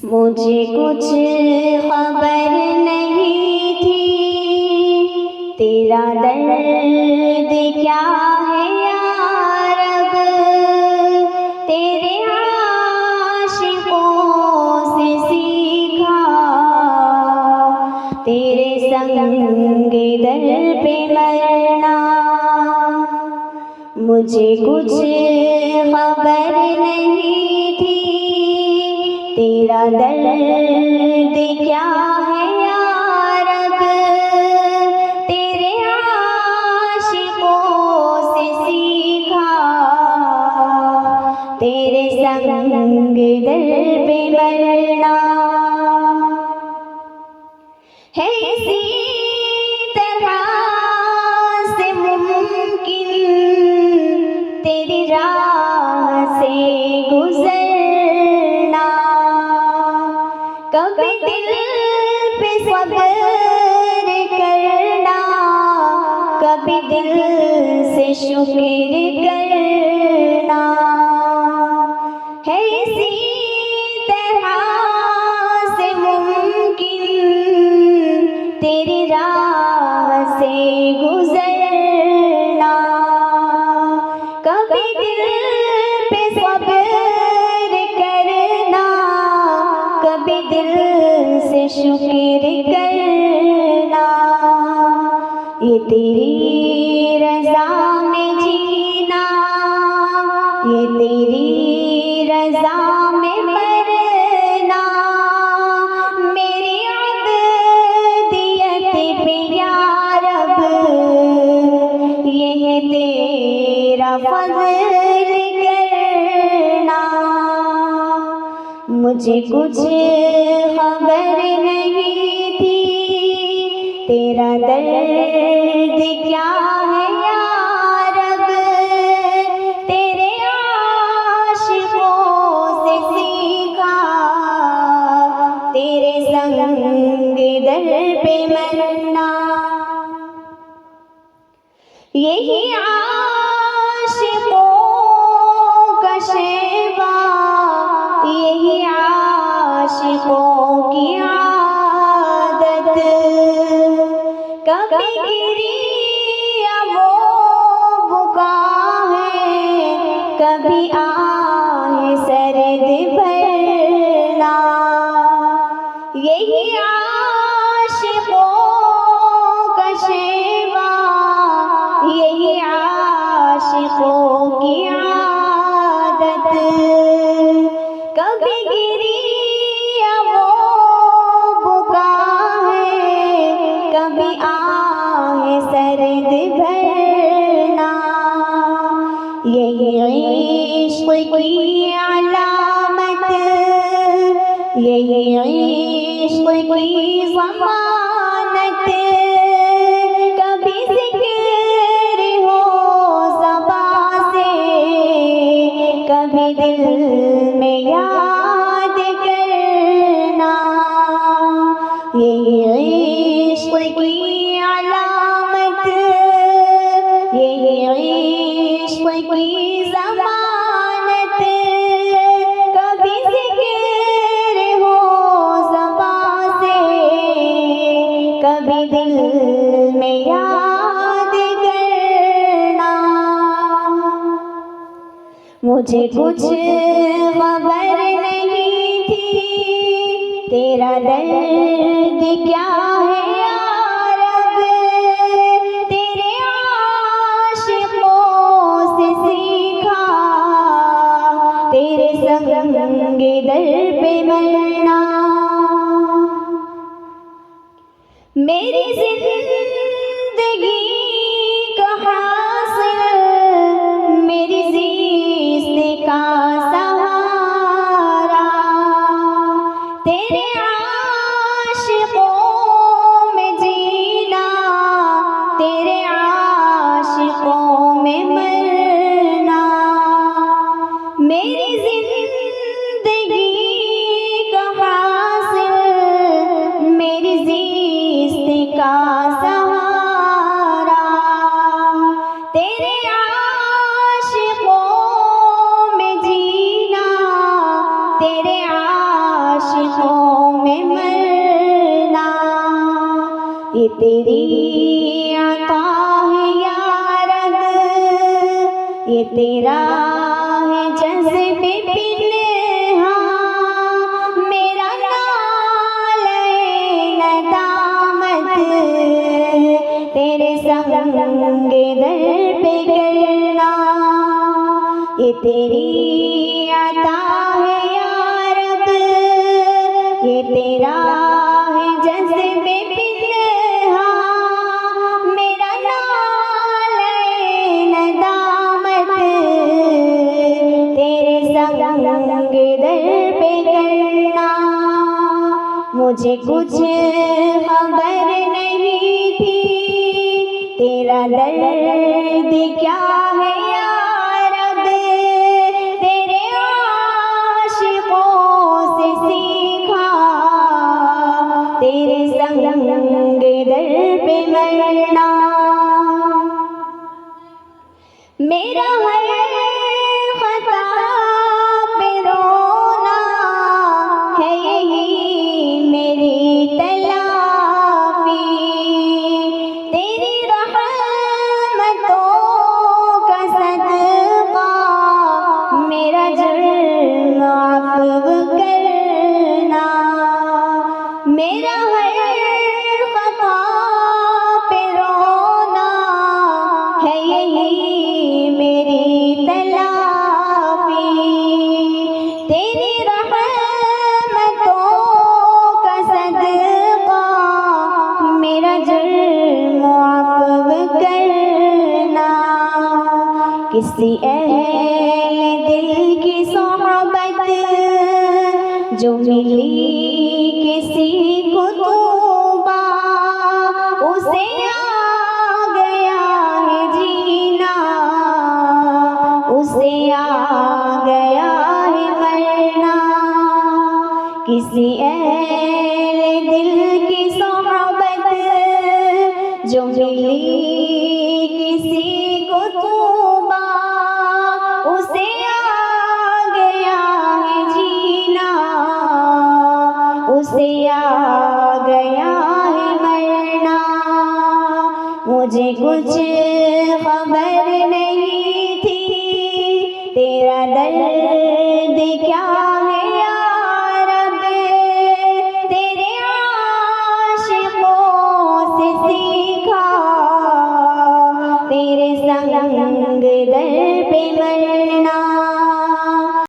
मुझे कुछ खबर नहीं थी तेरा दर्द क्या है यार, अब तेरे आशिकों से सीखा, तेरे संग दर पे मरना। मुझे कुछ खबर नहीं थी तेरा दर्द क्या है यार, अब तेरे आशिकों से सीखा, तेरे संग दर पे मरना। है इसी तरह से मुमकिन तेरी राह से गुजरना, कभी दिल पे सब्र करना, कभी दिल से शुक्र करना। है इसी तरह से मुमकिन तेरी राह से गुजरना, कभी दिल पे सब्र करना, कभी दिल से शुक्र करना। ये तेरी रज़ा में जीना, ये तेरी रज़ा में मरना, मेरी अब्दियत पे यार, अब ये तेरा फज़ल करना। मुझे कुछ खबर नहीं थी तेरा दर्द क्या है यार, अब तेरे आशिकों से सीखा, तेरे संग दर पे मरना। यही आशिकों का शेवा, यही आशिकों की आदत, कभी गिरी या वो बुका है, कभी आहे सर्द भरना। यही आशिकों का शेवा, यही आशिकों की आदत, कभी गिरी या वो बुका है, कभी आहे सर्द भरना। यही इश्क़ की अलामत, यही इश्क़ की ज़मानत, कभी ज़िक्र हो ज़बां से, कभी दिल में याद करना। यही इश्क़ की अलामत, यही इश्क़ की ज़मानत, कभी ज़िक्र हो ज़बां से, कभी दिल में याद करना। मुझे कुछ खबर नहीं थी तेरा दर्द क्या है यार, अब तेरे आशिकों से सीखा, तेरे संग दर पे मरना। मेरी जिंदगी का हासिल, मेरी ज़िंदगी का सहारा, तेरे आशिकों में जीना, तेरे आशिकों में मरना। मेरी जिंदगी का हासिल, मेरी ज़िंदगी का सहारा, तेरे आशिकों में जीना, तेरे आशिकों ये तेरी अता है या रब, ये तेरा है जज़्बे पिन्हा, मेरा नाले नदामत तेरे संगे दर पे करना। ये तेरी अता है या रब, ये तेरा है जज़्बे पिन्हा, मेरा नाले नदामत तेरे संगे दर पे करना। मुझे कुछ खबर नहीं थी तेरा दर्द क्या है या रब, तेरे आशिकों से सीखा तेरे संगे दर पे मरना। मेरा हर खता पे रोना है यही मेरी तलाफी, तेरी रहमतों का सदका मेरा जुर्म माफ़ करना। मेरा हर खता पे रोना है यही मेरी तलाफी, तेरी रहमतों का सदका मेरा जुर्म माफ़ करना। किसी अहले दिल की सोहबत जो मिली किसी को तौबा, उसे आ गया है जीना, उसे आ गया है मरना। किसी अहले दिल की सोहबत जो मिली किसी को तौबा, उसे आ गया है जीना, उसे आ गया है मरना। मुझे कुछ